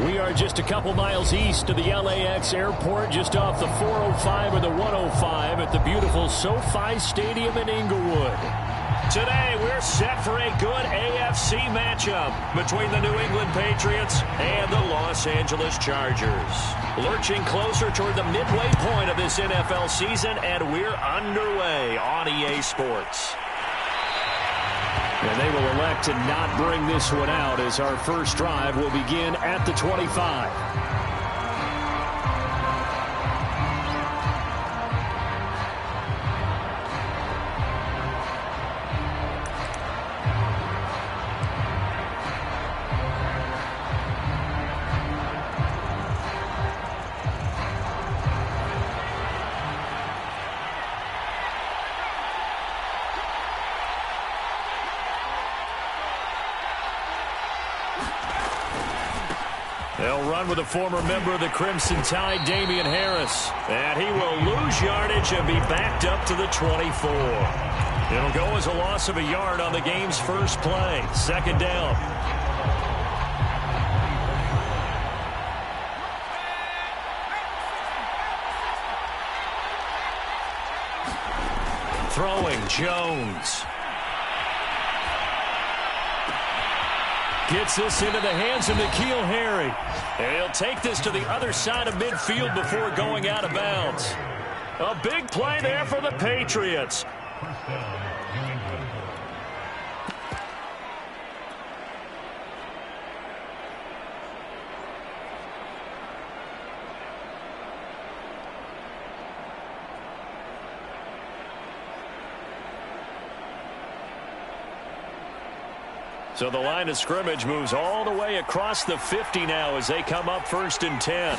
We are just a couple miles east of the LAX airport, just off the 405 or the 105 at the beautiful SoFi Stadium in Inglewood. Today, we're set for a good AFC matchup between the New England Patriots and the Los Angeles Chargers. Lurching closer toward the midway point of this NFL season, and we're underway on EA Sports. And they will elect to not bring this one out as our first drive will begin at the 25. They'll run with a former member of the Crimson Tide, Damian Harris. And he will lose yardage and be backed up to the 24. It'll go as a loss of a yard on the game's first play. Second down. Throwing, Jones. Gets this into the hands of N'Keal Harry. And he'll take this to the other side of midfield before going out of bounds. A big play there for the Patriots. So the line of scrimmage moves all the way across the 50 now as they come up 1st and 10.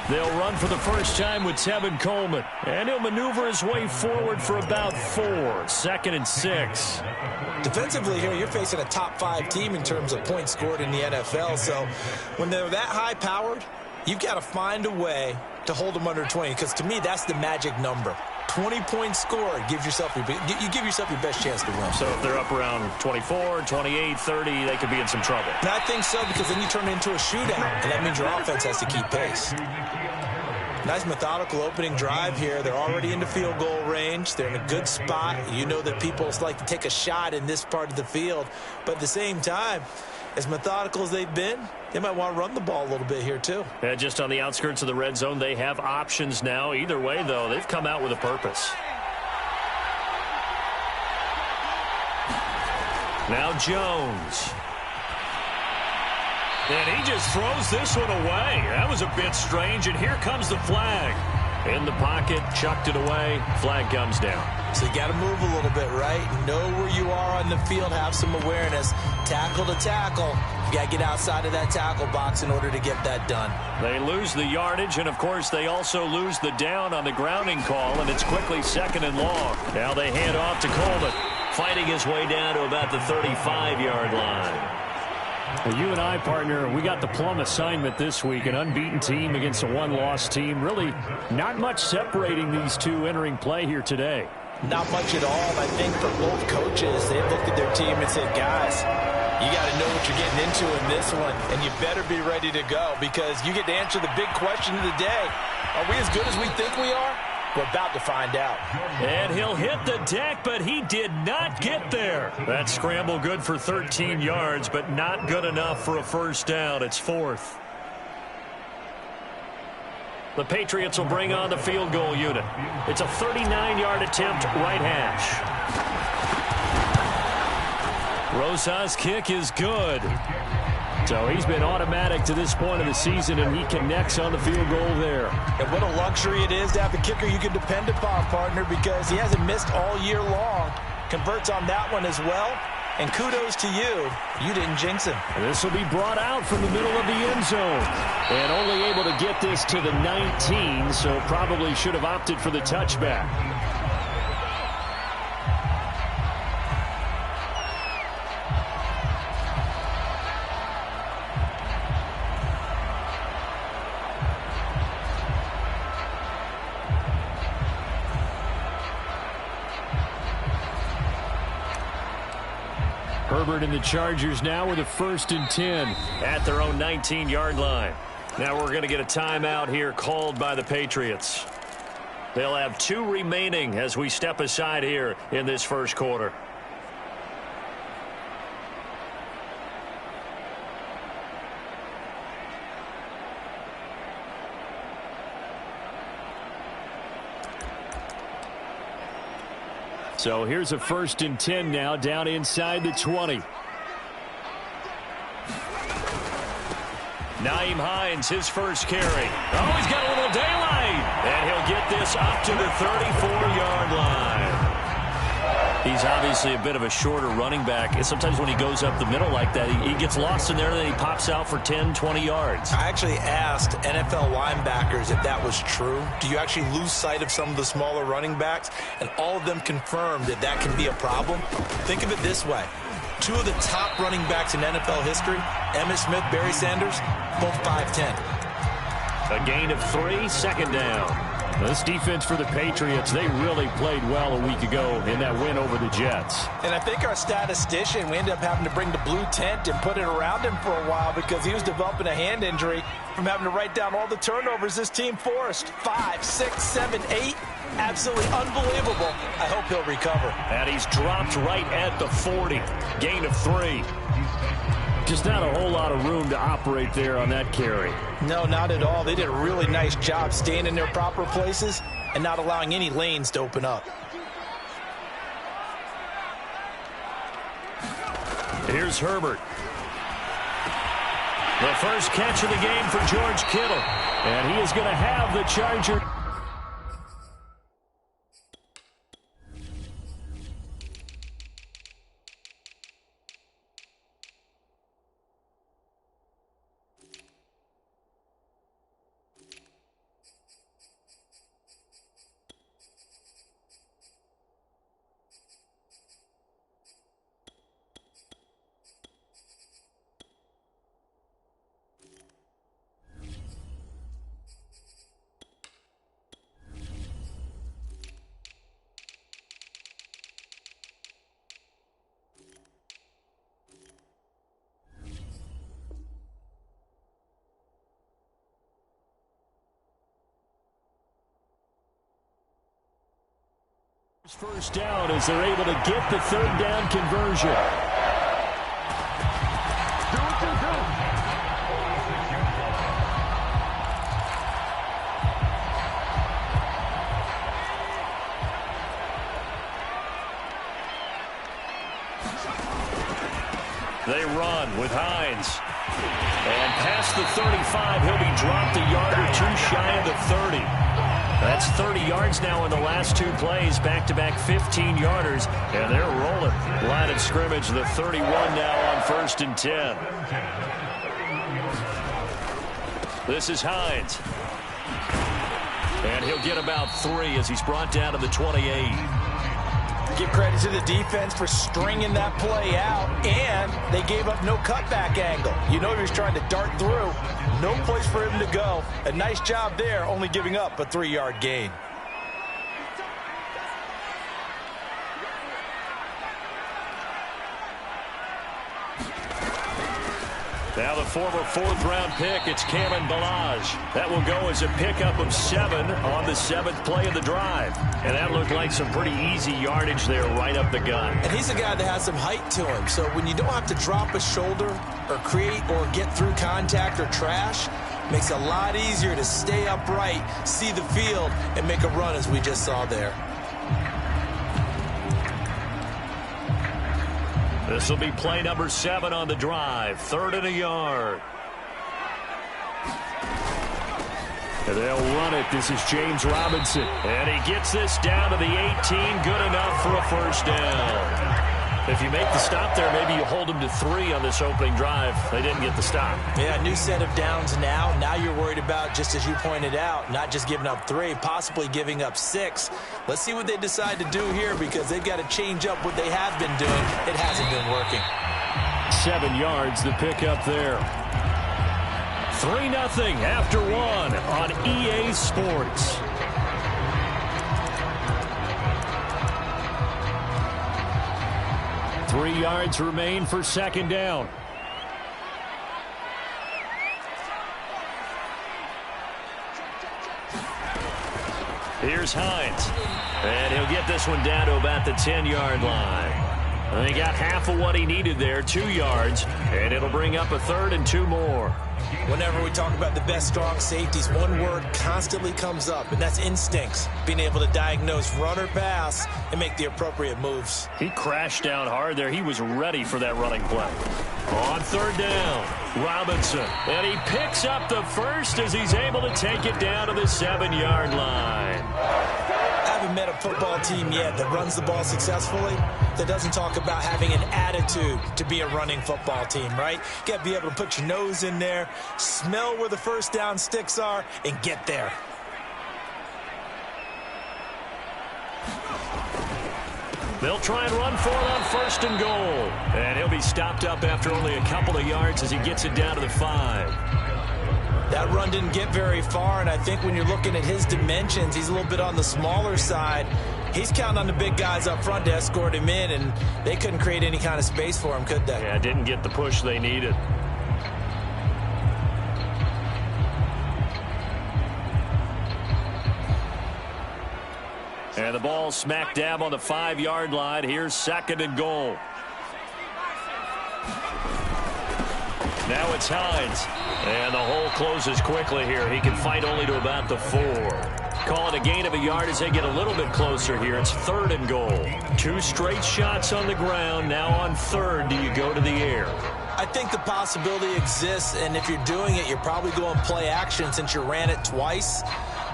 They'll run for the first time with Tevin Coleman. And he'll maneuver his way forward for about 4. 2nd and 6. Defensively here, you're facing a top 5 team in terms of points scored in the NFL. So when they're that high-powered, you've got to find a way to hold them under 20. Because to me, that's the magic number. 20 points scored, you give yourself your best chance to win. So if they're up around 24, 28, 30, they could be in some trouble. And I think so, because then you turn it into a shootout, and that means your offense has to keep pace. Nice methodical opening drive here. They're already into field goal range. They're in a good spot. You know that people like to take a shot in this part of the field. But at the same time, as methodical as they've been, they might want to run the ball a little bit here too. Yeah, just on the outskirts of the red zone, they have options now. Either way, though, they've come out with a purpose. Now Jones. And he just throws this one away. That was a bit strange, and here comes the flag. In the pocket, chucked it away, flag comes down. So you got to move a little bit, right? Know where you are on the field, have some awareness. Tackle to tackle. You got to get outside of that tackle box in order to get that done. They lose the yardage, and of course they also lose the down on the grounding call, and it's quickly 2nd and long. Now they hand off to Coleman, fighting his way down to about the 35-yard line. Well, you and I, partner, we got the plum assignment this week. An unbeaten team against a one-loss team. Really not much separating these two entering play here today. Not much at all. I think for both coaches, they've looked at their team and said, guys, you got to know what you're getting into in this one, and you better be ready to go because you get to answer the big question of the day. Are we as good as we think we are? We're about to find out. And he'll hit the deck, but he did not get there. That scramble good for 13 yards, but not good enough for a first down. It's 4th. The Patriots will bring on the field goal unit. It's a 39-yard attempt, right hash. Rosa's kick is good. So he's been automatic to this point of the season, and he connects on the field goal there. And what a luxury it is to have a kicker you can depend upon, partner, because he hasn't missed all year long. Converts on that one as well. And kudos to you. You didn't jinx him. And this will be brought out from the middle of the end zone. And only able to get this to the 19, so probably should have opted for the touchback. Herbert and the Chargers now with a 1st and 10 at their own 19-yard line. Now we're going to get a timeout here called by the Patriots. They'll have 2 remaining as we step aside here in this first quarter. So here's a 1st and 10 now down inside the 20. Nyheim Hines, his first carry. Oh, he's got a little daylight. And he'll get this up to the 34-yard line. He's obviously a bit of a shorter running back. And sometimes when he goes up the middle like that, he gets lost in there and then he pops out for 10, 20 yards. I actually asked NFL linebackers if that was true. Do you actually lose sight of some of the smaller running backs? And all of them confirmed that that can be a problem. Think of it this way. 2 of the top running backs in NFL history, Emmitt Smith, Barry Sanders, both 5'10". A gain of 3, 2nd down. This defense for the Patriots, they really played well a week ago in that win over the Jets. And I think our statistician, we ended up having to bring the blue tent and put it around him for a while because he was developing a hand injury from having to write down all the turnovers this team forced. 5, 6, 7, 8. Absolutely unbelievable. I hope he'll recover. And he's dropped right at the 40. Gain of 3. Just not a whole lot of room to operate there on that carry. No, not at all. They did a really nice job staying in their proper places and not allowing any lanes to open up. Here's Herbert. The first catch of the game for George Kittle. And he is going to have the Charger. First down as they're able to get the 3rd down conversion. They run with Hines. And past the 35, he'll be dropped a yard or 2 shy of the 30. That's 30 yards now in the last 2 plays, back-to-back 15-yarders, and they're rolling. Line of scrimmage, the 31 now on 1st and 10. This is Hines. And he'll get about 3 as he's brought down to the 28. Give credit to the defense for stringing that play out, and they gave up no cutback angle. You know he was trying to dart through. No place for him to go. A nice job there, only giving up a 3-yard gain. Now the former 4th-round pick, it's Cameron Balaj. That will go as a pickup of 7 on the 7th play of the drive. And that looked like some pretty easy yardage there right up the gut. And he's a guy that has some height to him. So when you don't have to drop a shoulder or create or get through contact or trash, makes it a lot easier to stay upright, see the field, and make a run as we just saw there. This will be play number 7 on the drive. 3rd and a yard. And they'll run it. This is James Robinson. And he gets this down to the 18. Good enough for a 1st down. If you make the stop there, maybe you hold them to 3 on this opening drive. They didn't get the stop. Yeah, new set of downs now. Now you're worried about, just as you pointed out, not just giving up 3, possibly giving up 6. Let's see what they decide to do here because they've got to change up what they have been doing. It hasn't been working. 7 yards, the pickup there. 3-0 after 1 on EA Sports. 3 yards remain for second down. Here's Hines. And he'll get this one down to about the 10-yard line. And he got half of what he needed there, 2 yards. And it'll bring up a 3rd and 2 more. Whenever we talk about the best strong safeties, one word constantly comes up, and that's instincts. Being able to diagnose run or pass and make the appropriate moves. He crashed down hard there. He was ready for that running play. On 3rd down, Robinson. And he picks up the first as he's able to take it down to the 7-yard line. I haven't met a football team yet that runs the ball successfully that doesn't talk about having an attitude to be a running football team, right? You got to be able to put your nose in there, smell where the first down sticks are, and get there. They'll try and run for it on 1st and goal. And he'll be stopped up after only a couple of yards as he gets it down to the 5. That run didn't get very far, and I think when you're looking at his dimensions, he's a little bit on the smaller side. He's counting on the big guys up front to escort him in, and they couldn't create any kind of space for him, could they? Yeah, didn't get the push they needed. And the ball smack dab on the 5-yard line. Here's 2nd and goal. Now it's Hines. And the hole closes quickly here. He can fight only to about the 4. Call it a gain of a yard as they get a little bit closer here. It's 3rd and goal. 2 straight shots on the ground. Now on 3rd, do you go to the air? I think the possibility exists, and if you're doing it, you're probably going play action since you ran it twice.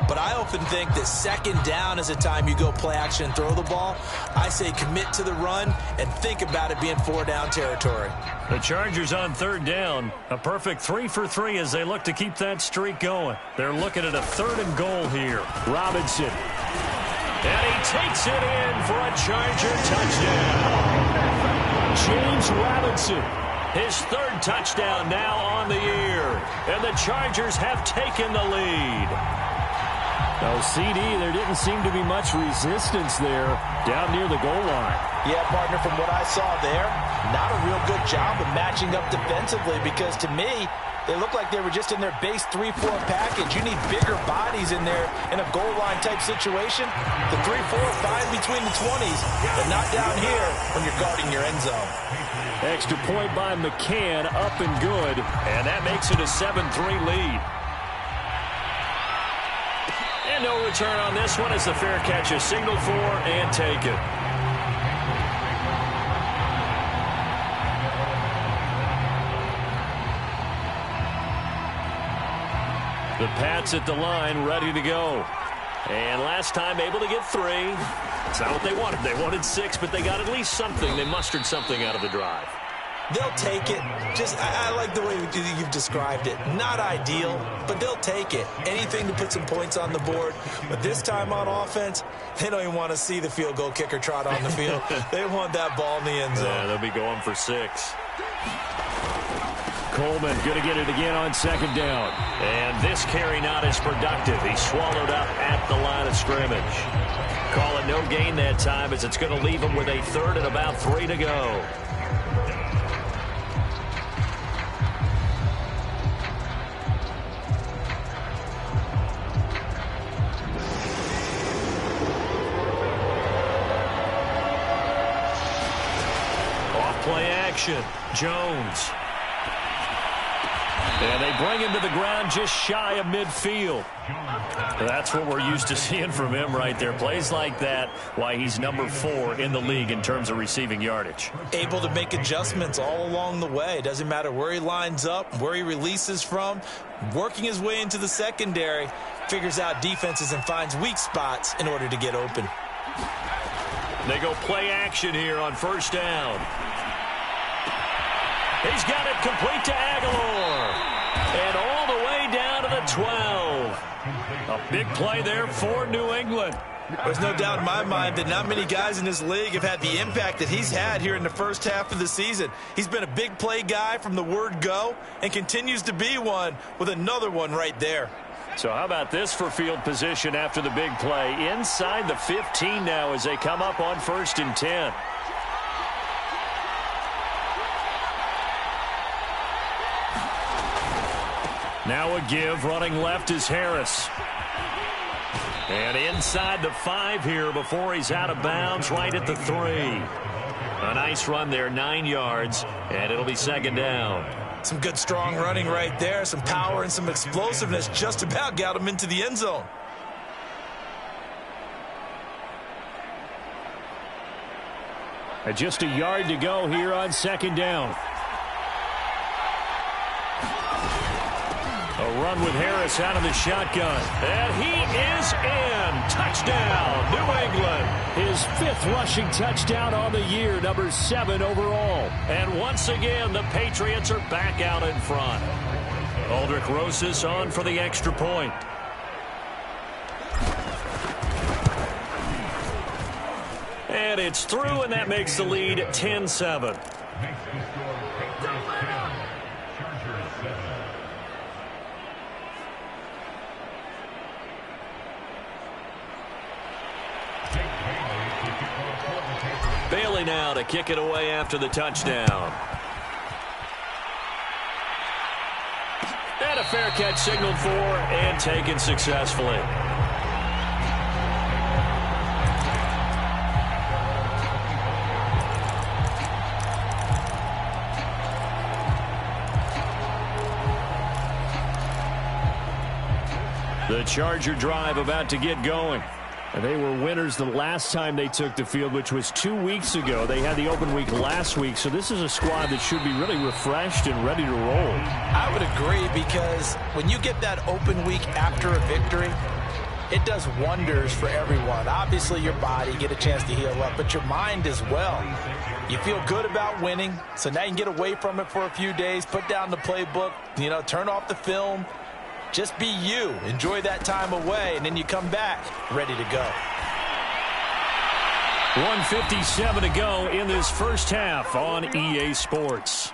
But I often think that 2nd down is a time you go play action and throw the ball. I say commit to the run and think about it being 4-down territory. The Chargers on 3rd down. A perfect 3 for 3 as they look to keep that streak going. They're looking at a 3rd and goal here. Robinson. And he takes it in for a Charger touchdown. James Robinson. His 3rd touchdown now on the year. And the Chargers have taken the lead. No, CD, there didn't seem to be much resistance there down near the goal line. Yeah, partner, from what I saw there, not a real good job of matching up defensively because to me, they look like they were just in their base 3-4 package. You need bigger bodies in there in a goal line type situation. The 3-4 fine between the 20s, but not down here when you're guarding your end zone. Extra point by McCann, up and good, and that makes it a 7-3 lead. And no return on this one as the fair catch is signaled for and taken. The Pats at the line, ready to go. And last time able to get 3. It's not what they wanted. They wanted 6, but they got at least something. They mustered something out of the drive. They'll take it. I like the way you've described it. Not ideal, but they'll take it. Anything to put some points on the board. But this time on offense, they don't even want to see the field goal kicker trot on the field. They want that ball in the end zone. Yeah, they'll be going for 6. Coleman going to get it again on 2nd down. And this carry not as productive. He swallowed up at the line of scrimmage. Call it no gain that time as it's going to leave him with a 3rd and about 3 to go. Play action. Jones. And they bring him to the ground just shy of midfield. That's what we're used to seeing from him right there. Plays like that, why he's number 4 in the league in terms of receiving yardage. Able to make adjustments all along the way. Doesn't matter where he lines up, where he releases from. Working his way into the secondary. Figures out defenses and finds weak spots in order to get open. They go play action here on 1st down. He's got it complete to Aguilar. And all the way down to the 12. A big play there for New England. There's no doubt in my mind that not many guys in this league have had the impact that he's had here in the first half of the season. He's been a big play guy from the word go and continues to be one with another one right there. So how about this for field position after the big play? Inside the 15 now as they come up on 1st and 10. Now a give. Running left is Harris. And inside the 5 here before he's out of bounds, right at the 3. A nice run there, 9 yards, and it'll be second down. Some good strong running right there. Some power and some explosiveness. Just about got him into the end zone. And just a yard to go here on second down. A run with Harris out of the shotgun. And he is in. Touchdown, New England. His 5th rushing touchdown on the year, number 7 overall. And once again, the Patriots are back out in front. Aldrich Rosas on for the extra point. And it's through, and that makes the lead 10-7. Bailey now to kick it away after the touchdown. And a fair catch signaled for and taken successfully. The Charger drive about to get going. And they were winners the last time they took the field, which was 2 weeks ago. They had the open week last week, so this is a squad that should be really refreshed and ready to roll. I would agree, because when you get that open week after a victory, it does wonders for everyone. Obviously, your body, get a chance to heal up, but your mind as well. You feel good about winning, so now you can get away from it for a few days, put down the playbook, turn off the film. Just be you. Enjoy that time away, and then you come back ready to go. 1:57 to go in this first half on EA Sports.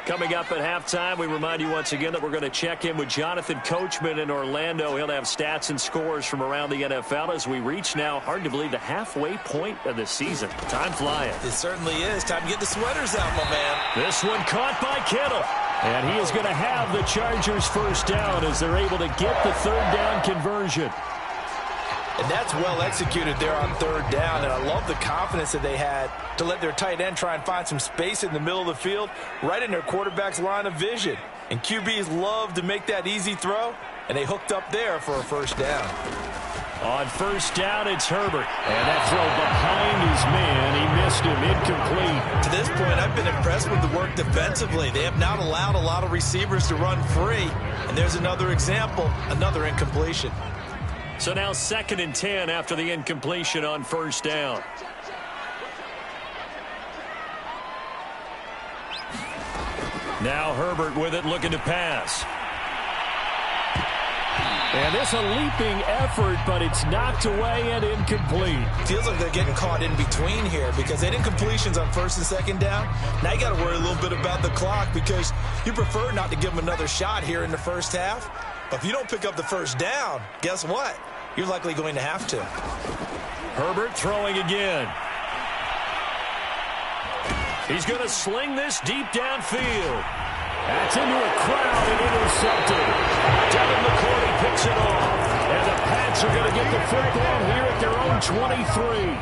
Coming up at halftime, we remind you once again that we're going to check in with Jonathan Coachman in Orlando. He'll have stats and scores from around the NFL as we reach now, hard to believe, the halfway point of the season. Time flying. It certainly is. Time to get the sweaters out, my man. This one caught by Kittle. And he is going to have the Chargers first down as they're able to get the third down conversion. And that's well executed there on third down. And I love the confidence that they had to let their tight end try and find some space in the middle of the field, right in their quarterback's line of vision. And QBs love to make that easy throw, and they hooked up there for a first down. On first down, it's Herbert. And that throw behind his man. He missed him, incomplete. To this point, I've been impressed with the work defensively. They have not allowed a lot of receivers to run free. And there's another example, another incompletion. So now 2nd and 10 after the incompletion on first down. Now Herbert with it, looking to pass. And it's a leaping effort, but it's knocked away and incomplete. Feels like they're getting caught in between here, because they had incompletions on first and second down. Now you got to worry a little bit about the clock, because you prefer not to give them another shot here in the first half. But if you don't pick up the first down, guess what? You're likely going to have to. Herbert throwing again. He's going to sling this deep downfield. That's into a crowd and intercepted. Devin McCourty picks it off. And the Pats are going to get the football here at their own 23.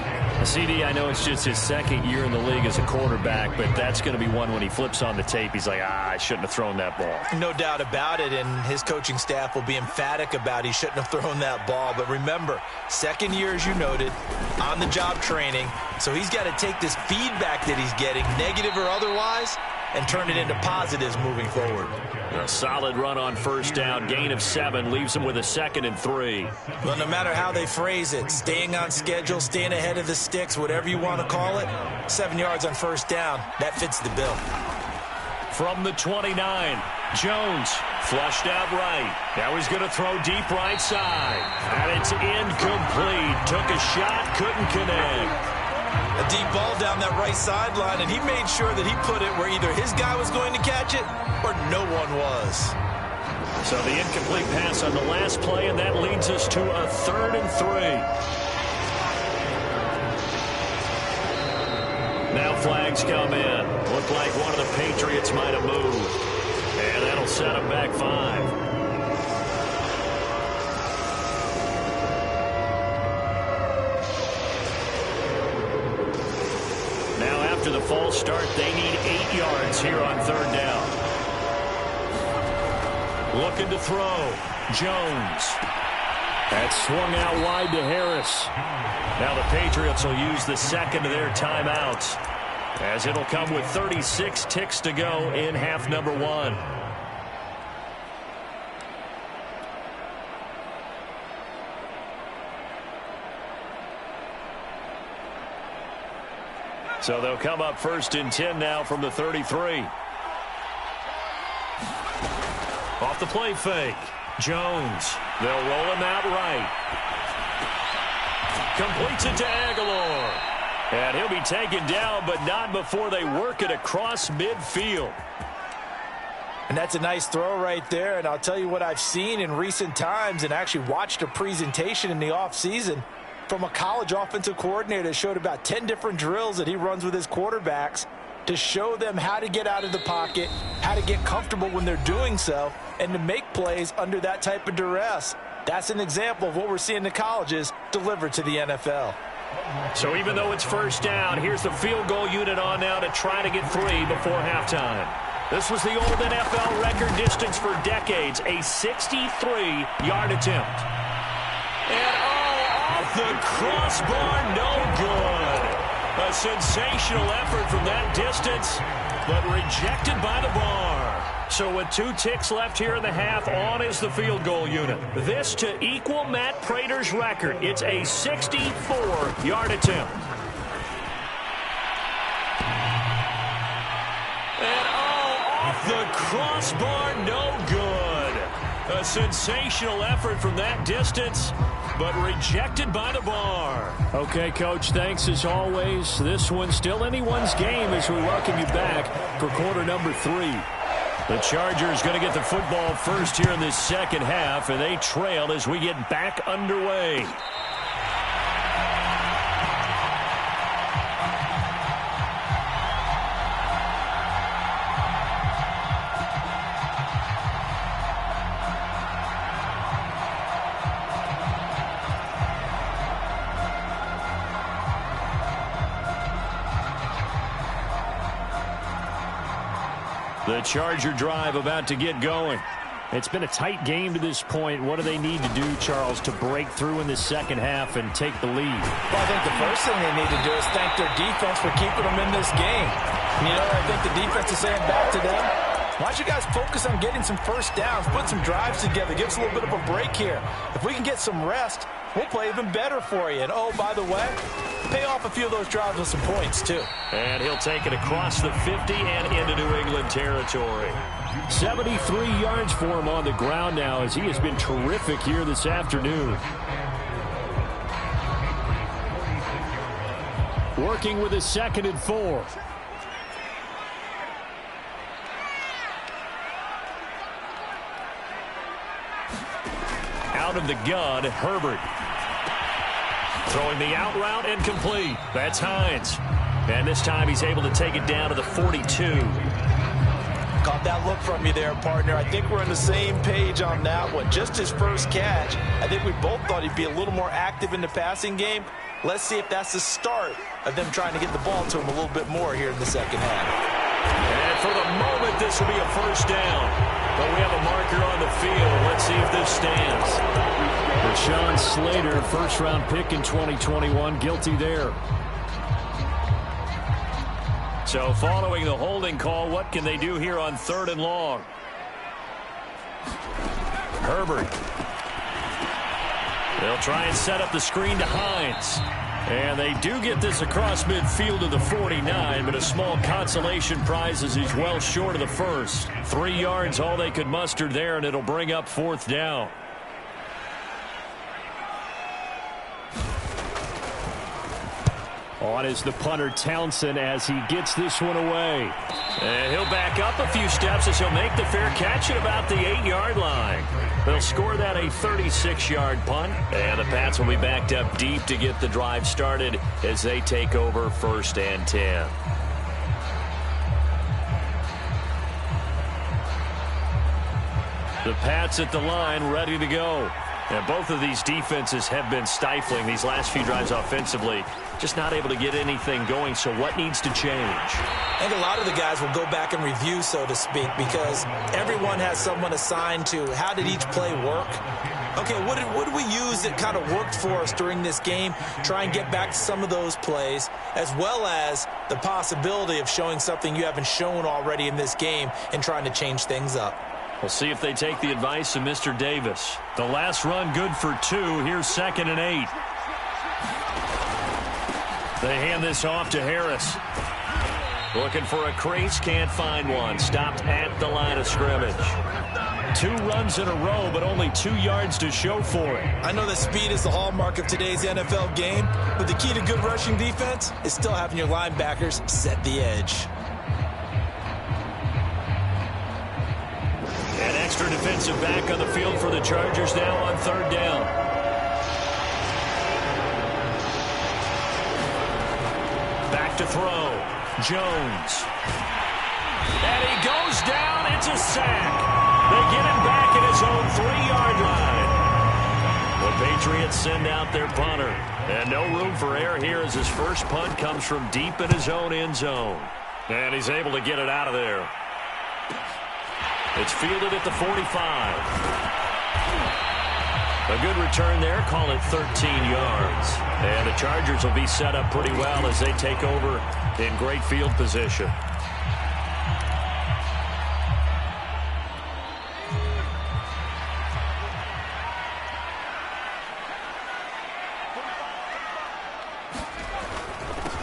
CD, I know it's just his 2nd year in the league as a quarterback, but that's going to be one when he flips on the tape. He's like, I shouldn't have thrown that ball. No doubt about it, and his coaching staff will be emphatic about he shouldn't have thrown that ball. But remember, 2nd year, as you noted, on-the-job training. So he's got to take this feedback that he's getting, negative or otherwise, and turn it into positives moving forward. A solid run on first down. Gain of 7 leaves him with a 2nd and 3. Well, no matter how they phrase it, staying on schedule, staying ahead of the sticks, whatever you want to call it, 7 yards on first down, that fits the bill. From the 29, Jones flushed out right. Now he's going to throw deep right side. And it's incomplete. Took a shot, couldn't connect. A deep ball down that right sideline, and he made sure that he put it where either his guy was going to catch it or no one was. So the incomplete pass on the last play, and that leads us to a 3rd and 3. Now flags come in. Look looked like one of the Patriots might have moved. And that'll set them back 5. After the false start, they need 8 yards here on 3rd down. Looking to throw. Jones. That's swung out wide to Harris. Now the Patriots will use the second of their timeouts, as it'll come with 36 ticks to go in half number 1. So they'll come up 1st and 10 now from the 33. Off the play fake. Jones. They'll roll him out right. Completes it to Aguilar. And he'll be taken down, but not before they work it across midfield. And that's a nice throw right there. And I'll tell you what I've seen in recent times and actually watched a presentation in the offseason from a college offensive coordinator that showed about 10 different drills that he runs with his quarterbacks to show them how to get out of the pocket, how to get comfortable when they're doing so, and to make plays under that type of duress. That's an example of what we're seeing in the colleges delivered to the NFL. So even though it's 1st down, here's the field goal unit on now to try to get 3 before halftime. This was the old NFL record distance for decades, a 63-yard attempt. And the crossbar, no good. A sensational effort from that distance, but rejected by the bar. So with 2 ticks left here in the half, on is the field goal unit. This to equal Matt Prater's record. It's a 64-yard attempt. And off the crossbar, no good. A sensational effort from that distance, but rejected by the bar. Okay, Coach, thanks as always. This one's still anyone's game as we welcome you back for quarter number 3. The Chargers going to get the football first here in this second half, and they trail as we get back underway. The Charger drive about to get going. It's been a tight game to this point. What do they need to do, Charles, to break through in the second half and take the lead? Well, I think the first thing they need to do is thank their defense for keeping them in this game. You know, I think the defense is saying back to them, why don't you guys focus on getting some first downs, put some drives together, give us a little bit of a break here. If we can get some rest, we'll play even better for you. And, oh, by the way, pay off a few of those drives with some points, too. And he'll take it across the 50 and into New England territory. 73 yards for him on the ground now as he has been terrific here this afternoon. Working with his 2nd and 4. Out of the gun, Herbert. Throwing the out route and complete. That's Hines. And this time he's able to take it down to the 42. Caught that look from you there, partner. I think we're on the same page on that one. Just his first catch. I think we both thought he'd be a little more active in the passing game. Let's see if that's the start of them trying to get the ball to him a little bit more here in the second half. And for the moment, this will be a first down. But we have a marker on the field. Let's see if this stands. Rashawn Slater, first-round pick in 2021, guilty there. So following the holding call, what can they do here on 3rd and long? Herbert. They'll try and set up the screen to Hines. And they do get this across midfield to the 49, but a small consolation prize as he's well short of the first. 3 yards, all they could muster there, and it'll bring up 4th down. On is the punter, Townsend, as he gets this one away. And he'll back up a few steps as he'll make the fair catch at about the 8-yard line. They'll score that a 36-yard punt. And the Pats will be backed up deep to get the drive started as they take over 1st and 10. The Pats at the line, ready to go. And both of these defenses have been stifling these last few drives offensively. Just not able to get anything going, so what needs to change? I think a lot of the guys will go back and review, so to speak, because everyone has someone assigned to how did each play work. Okay, what did we use that kind of worked for us during this game? Try and get back to some of those plays, as well as the possibility of showing something you haven't shown already in this game and trying to change things up. We'll see if they take the advice of Mr. Davis. The last run good for 2. Here's 2nd and 8. They hand this off to Harris. Looking for a crease, can't find one. Stopped at the line of scrimmage. 2 runs in a row, but only 2 yards to show for it. I know that speed is the hallmark of today's NFL game, but the key to good rushing defense is still having your linebackers set the edge. An extra defensive back on the field for the Chargers now on 3rd down. Back to throw. Jones. And he goes down. It's a sack. They get him back at his own 3-yard line. The Patriots send out their punter. And no room for error here as his first punt comes from deep in his own end zone. And he's able to get it out of there. It's fielded at the 45. A good return there. Call it 13 yards. And the Chargers will be set up pretty well as they take over in great field position.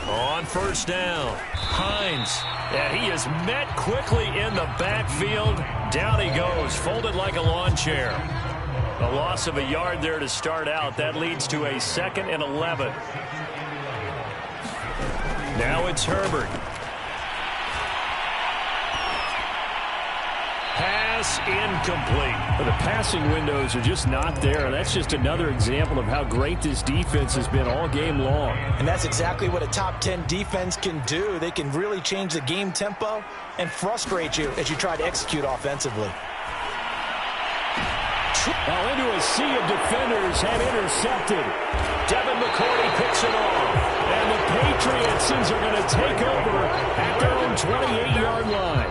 On 1st down, Hines. And he is met quickly in the backfield. Down he goes, folded like a lawn chair. A loss of a yard there to start out. That leads to a 2nd and 11. Now it's Herbert. Pass incomplete. The passing windows are just not there. That's just another example of how great this defense has been all game long. And that's exactly what a top 10 defense can do. They can really change the game tempo and frustrate you as you try to execute offensively. Now into a sea of defenders and intercepted. Devin McCourty picks it off. And the Patriots are going to take over at their own 28-yard line.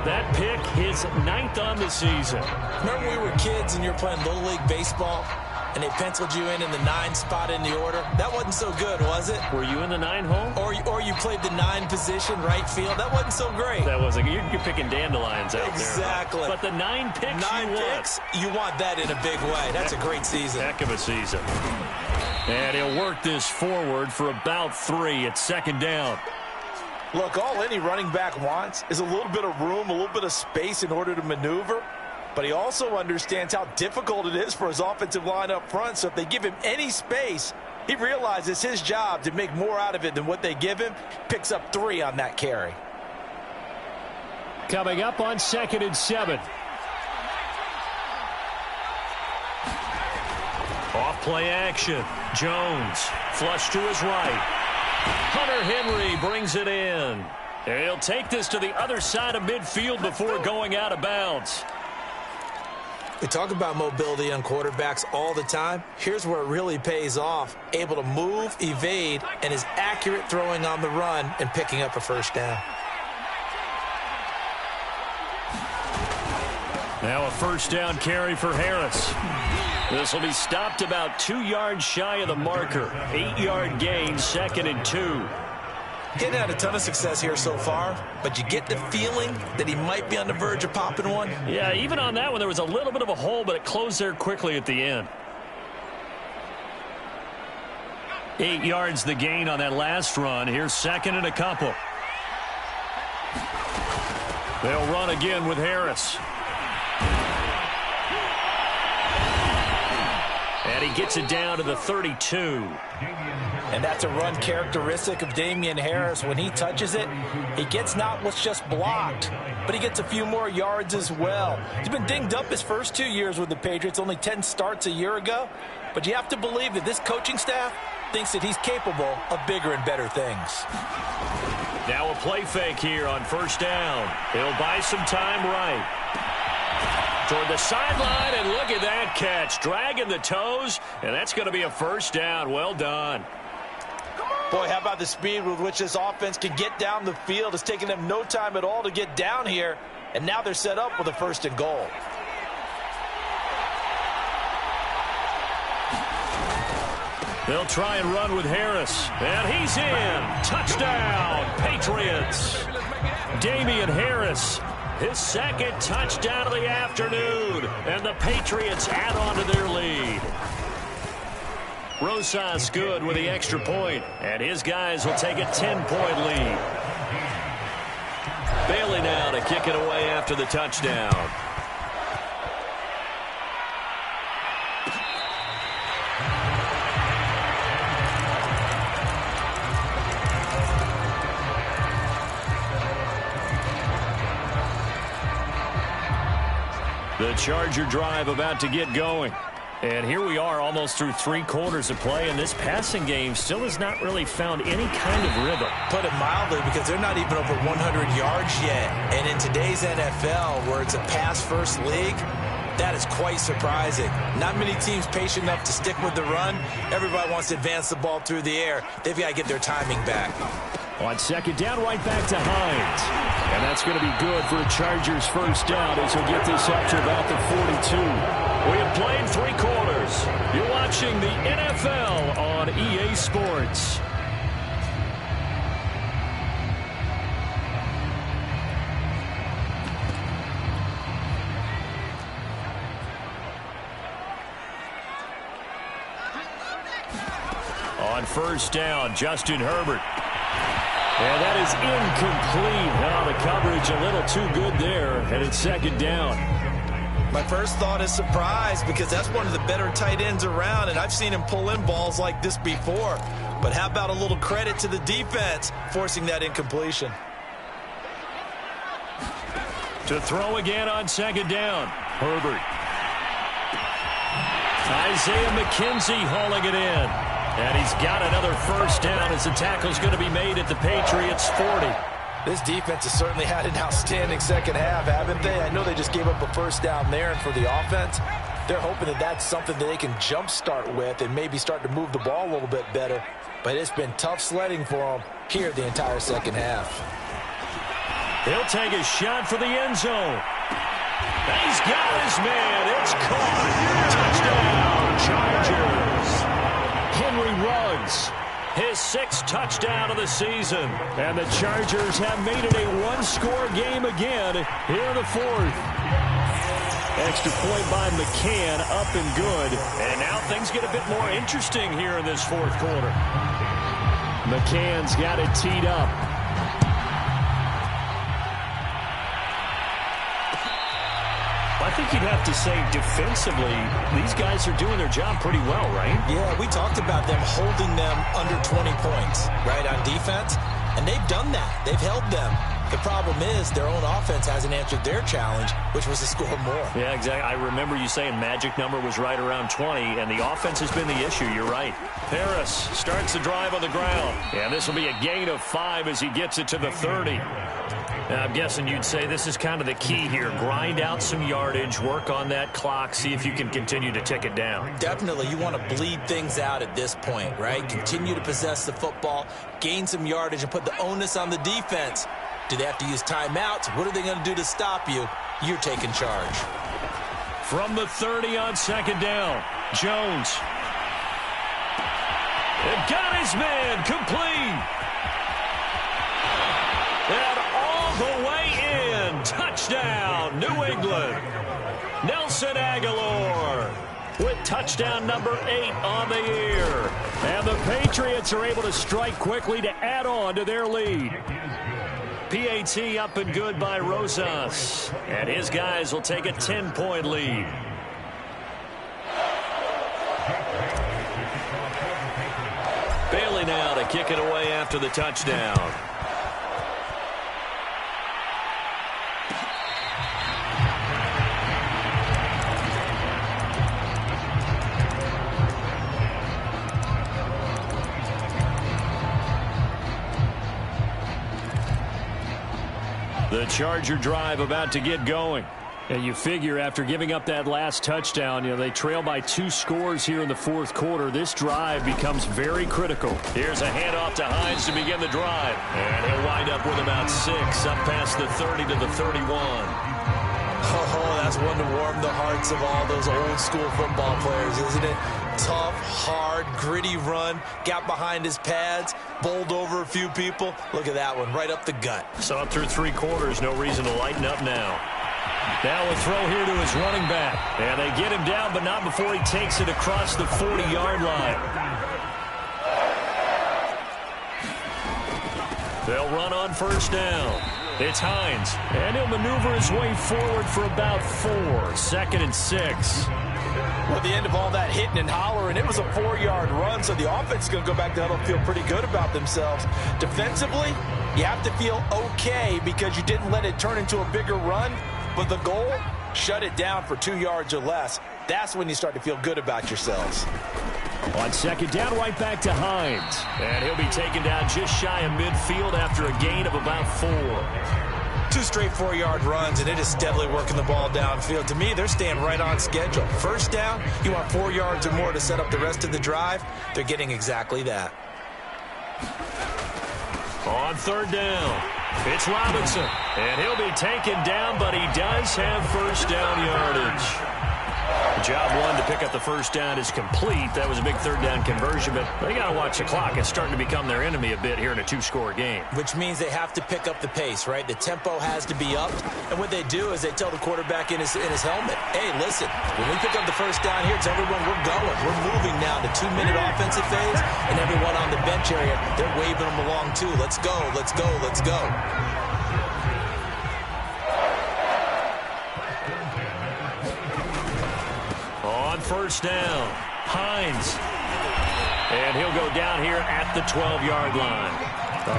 That pick, his 9th on the season. Remember when we were kids and you were playing Little League Baseball and they penciled you in the 9 spot in the order? That wasn't so good, was it? Were you in the 9 hole? Or you played the 9 position, right field. That wasn't so great. That wasn't. You're picking dandelions out exactly. there. But the 9 picks 9 picks, you want that in a big way. That's a great season. Heck of a season. And he'll work this forward for about 3 at 2nd down. Look, all any running back wants is a little bit of room, a little bit of space in order to maneuver. But he also understands how difficult it is for his offensive line up front. So if they give him any space, he realizes his job to make more out of it than what they give him. Picks up 3 on that carry. Coming up on 2nd and 7. Off play action. Jones flush to his right. Hunter Henry brings it in. And he'll take this to the other side of midfield before going out of bounds. We talk about mobility on quarterbacks all the time. Here's where it really pays off. Able to move, evade, and is accurate throwing on the run and picking up a 1st down. Now a 1st down carry for Harris. This will be stopped about 2 yards shy of the marker. 8-yard gain, 2nd and 2. He hadn't had a ton of success here so far, but you get the feeling that he might be on the verge of popping one. Yeah, even on that one, there was a little bit of a hole, but it closed there quickly at the end. 8 yards the gain on that last run. Here's 2nd and a couple. They'll run again with Harris. And he gets it down to the 32. And that's a run characteristic of Damian Harris. When he touches it, he gets not what's just blocked, but he gets a few more yards as well. He's been dinged up his first 2 years with the Patriots, only 10 starts a year ago. But you have to believe that this coaching staff thinks that he's capable of bigger and better things. Now a play fake here on 1st down. He'll buy some time right. Toward the sideline, and look at that catch. Dragging the toes, and that's going to be a first down. Well done. Boy, how about the speed with which this offense can get down the field? It's taking them no time at all to get down here, and now they're set up with a 1st and goal. They'll try and run with Harris, and he's in. Touchdown, Patriots. Damian Harris, his 2nd touchdown of the afternoon, and the Patriots add on to their lead. Rosas good with the extra point, and his guys will take a 10-point lead. Bailey now to kick it away after the touchdown. The Charger drive about to get going. And here we are almost through 3 quarters of play, and this passing game still has not really found any kind of rhythm. Put it mildly, because they're not even over 100 yards yet. And in today's NFL, where it's a pass-first league, that is quite surprising. Not many teams patient enough to stick with the run. Everybody wants to advance the ball through the air. They've got to get their timing back. On 2nd down, right back to Hines. And that's going to be good for a Chargers 1st down as he'll get this up to about the 42. We have played 3 quarters. You're watching the NFL on EA Sports. On 1st down, Justin Herbert. And that is incomplete. Now the coverage a little too good there, and it's 2nd down. My first thought is surprise, because that's one of the better tight ends around, and I've seen him pull in balls like this before. But how about a little credit to the defense forcing that incompletion? To throw again on 2nd down, Herbert. Isaiah McKenzie hauling it in. And he's got another 1st down as the tackle's going to be made at the Patriots 40. This defense has certainly had an outstanding 2nd half, haven't they? I know they just gave up a 1st down there, and for the offense, they're hoping that that's something that they can jumpstart with and maybe start to move the ball a little bit better. But it's been tough sledding for them here the entire 2nd half. He'll take a shot for the end zone. He's got his man. It's caught. Touchdown, Chargers. Henry Ruggs, his 6th touchdown of the season. And the Chargers have made it a 1-score game again here in the 4th. Extra point by McCann, up and good. And now things get a bit more interesting here in this 4th quarter. McCann's got it teed up. I think you'd have to say defensively, these guys are doing their job pretty well, right? Yeah, we talked about them holding them under 20 points, right, on defense. And they've done that. They've held them. The problem is their own offense hasn't answered their challenge, which was to score more. Yeah, exactly. I remember you saying magic number was right around 20, and the offense has been the issue. You're right. Harris starts the drive on the ground. And this will be a gain of 5 as he gets it to the 30. Now, I'm guessing you'd say this is kind of the key here. Grind out some yardage, work on that clock, see if you can continue to tick it down. Definitely. You want to bleed things out at this point, right? Continue to possess the football, gain some yardage, and put the onus on the defense. Do they have to use timeouts? What are they going to do to stop you? You're taking charge. From the 30 on 2nd down, Jones. And got his man complete. And all the way in. Touchdown, New England. Nelson Aguilar with touchdown number 8 on the year. And the Patriots are able to strike quickly to add on to their lead. PAT up and good by Rosas. And his guys will take a 10-point lead. Bailey now to kick it away after the touchdown. The Charger drive about to get going. And you figure after giving up that last touchdown, they trail by 2 scores here in the fourth quarter. This drive becomes very critical. Here's a handoff to Hines to begin the drive. And he'll wind up with about 6 up past the 30 to the 31. Oh, that's one to warm the hearts of all those old school football players, isn't it? Tough, hard, gritty run. Got behind his pads, bowled over a few people. Look at that one, right up the gut. Saw it through 3 quarters. No reason to lighten up now. Now a throw here to his running back. And they get him down, but not before he takes it across the 40-yard line. They'll run on first down. It's Hines. And he'll maneuver his way forward for about 4. 2nd and 6. Well, at the end of all that hitting and hollering, it was a 4-yard run, so the offense is going to go back to huddle and feel pretty good about themselves. Defensively, you have to feel okay because you didn't let it turn into a bigger run. But the goal, shut it down for 2 yards or less. That's when you start to feel good about yourselves. On 2nd down, right back to Hines. And he'll be taken down just shy of midfield after a gain of about 4. 2 straight 4-yard runs, and it is steadily working the ball downfield. To me, they're staying right on schedule. First down, you want 4 yards or more to set up the rest of the drive. They're getting exactly that. On 3rd down, it's Robinson. And he'll be taken down, but he does have first down yardage. Job 1 to pick up the first down is complete. That was a big 3rd down conversion, but they got to watch the clock. It's starting to become their enemy a bit here in a 2-score game. Which means they have to pick up the pace, right? The tempo has to be up. And what they do is they tell the quarterback in his helmet, hey, listen, when we pick up the first down here, tell everyone we're going. We're moving now to 2-minute offensive phase, and everyone on the bench area, they're waving them along too. Let's go, let's go, let's go. On first down, Hines. And he'll go down here at the 12-yard line.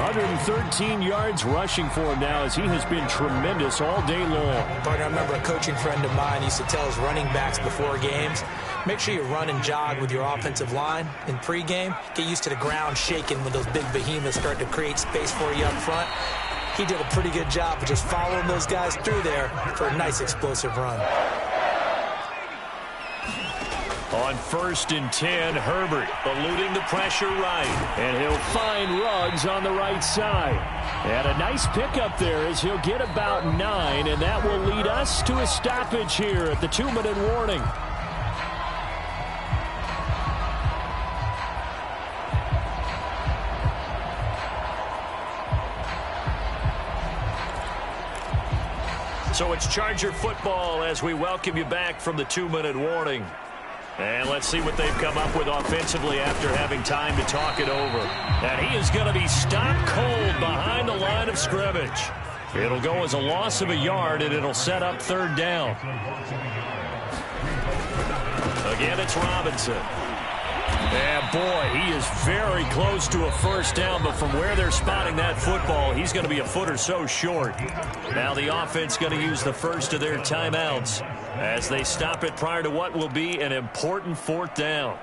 113 yards rushing for him now as he has been tremendous all day long. Partner, I remember a coaching friend of mine used to tell his running backs before games, make sure you run and jog with your offensive line in pregame. Get used to the ground shaking when those big behemoths start to create space for you up front. He did a pretty good job of just following those guys through there for a nice explosive run. On 1st and 10, Herbert eluding the pressure right. And he'll find Ruggs on the right side. And a nice pickup there as he'll get about 9, and that will lead us to a stoppage here at the 2-minute warning. So it's Charger football as we welcome you back from the 2-minute warning. And let's see what they've come up with offensively after having time to talk it over. And he is going to be stopped cold behind the line of scrimmage. It'll go as a loss of a yard, and it'll set up 3rd down. Again, it's Robinson. And, boy, he is very close to a first down, but from where they're spotting that football, he's going to be a foot or so short. Now the offense going to use the first of their timeouts as they stop it prior to what will be an important 4th down.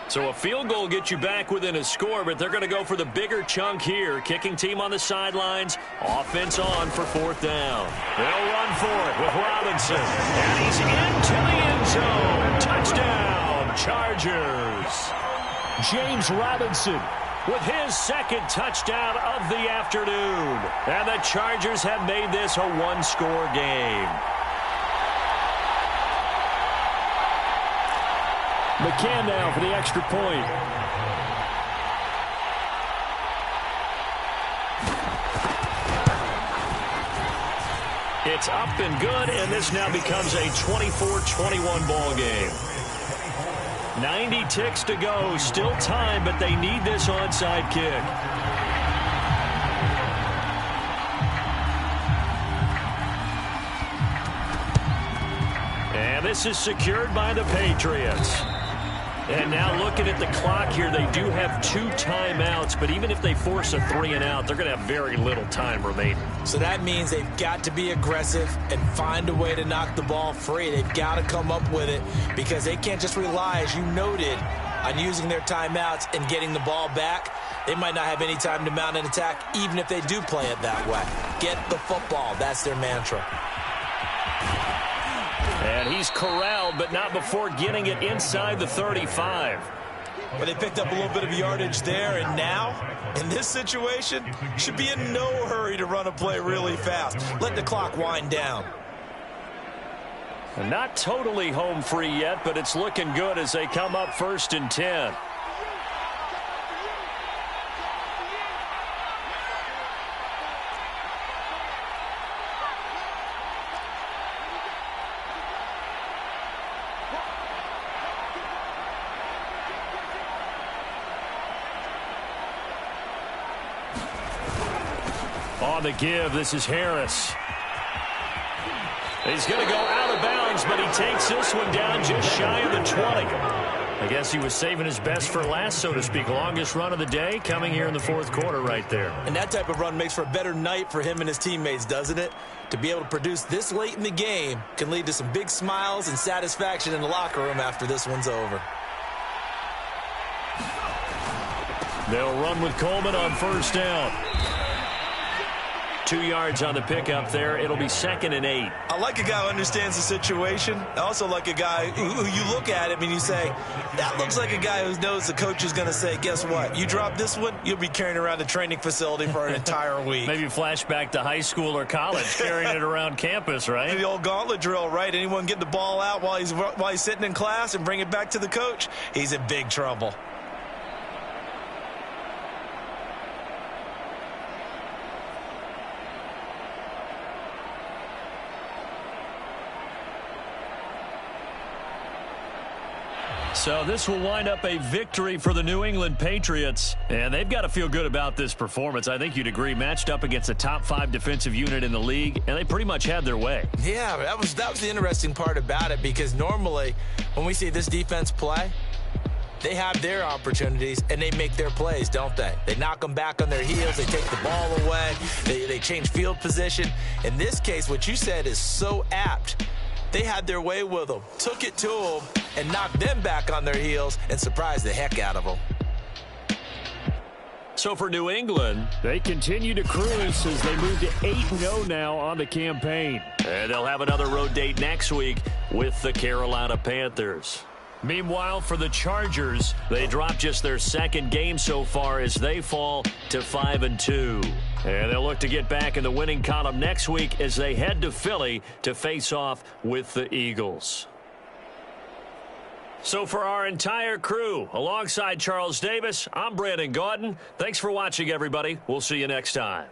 So a field goal gets you back within a score, but they're going to go for the bigger chunk here. Kicking team on the sidelines. Offense on for 4th down. They'll run for it with Robinson. And he's into the end zone. Touchdown, Chargers. James Robinson with his 2nd touchdown of the afternoon. And the Chargers have made this a 1-score game. McCann now for the extra point. It's up and good, and this now becomes a 24-21 ball game. 90 ticks to go, still time, but they need this onside kick. And this is secured by the Patriots. And now looking at the clock here, they do have 2 timeouts, but even if they force a 3-and-out, they're going to have very little time remaining. So that means they've got to be aggressive and find a way to knock the ball free. They've got to come up with it because they can't just rely, as you noted, on using their timeouts and getting the ball back. They might not have any time to mount an attack, even if they do play it that way. Get the football. That's their mantra. And he's corralled, but not before getting it inside the 35. Well, they picked up a little bit of yardage there, and now, in this situation, should be in no hurry to run a play really fast. Let the clock wind down. Not totally home free yet, but it's looking good as they come up 1st and 10. On the give, this is Harris. He's going to go out of bounds, but he takes this one down just shy of the 20. I guess he was saving his best for last, so to speak. Longest run of the day coming here in the 4th quarter right there. And that type of run makes for a better night for him and his teammates, doesn't it? To be able to produce this late in the game can lead to some big smiles and satisfaction in the locker room after this one's over. They'll run with Coleman on 1st down. 2 yards on the pickup there. It'll be 2nd and 8. I like a guy who understands the situation. I also like a guy who you look at him and you say, that looks like a guy who knows the coach is going to say, guess what? You drop this one, you'll be carrying around the training facility for an entire week. Maybe flashback to high school or college, carrying it around campus, right? The old gauntlet drill, right? Anyone get the ball out while he's sitting in class and bring it back to the coach, he's in big trouble. So this will wind up a victory for the New England Patriots, and they've got to feel good about this performance. I think you'd agree, matched up against a top 5 defensive unit in the league, and they pretty much had their way. Yeah, that was the interesting part about it, because normally when we see this defense play, they have their opportunities and they make their plays, don't they? They knock them back on their heels. They take the ball away. They change field position. In this case, what you said is so apt. They had their way with them, took it to them, and knocked them back on their heels and surprised the heck out of them. So for New England, they continue to cruise as they move to 8-0 now on the campaign. And they'll have another road date next week with the Carolina Panthers. Meanwhile, for the Chargers, they dropped just their 2nd game so far as they fall to 5-2. And they'll look to get back in the winning column next week as they head to Philly to face off with the Eagles. So for our entire crew, alongside Charles Davis, I'm Brandon Gaudin. Thanks for watching, everybody. We'll see you next time.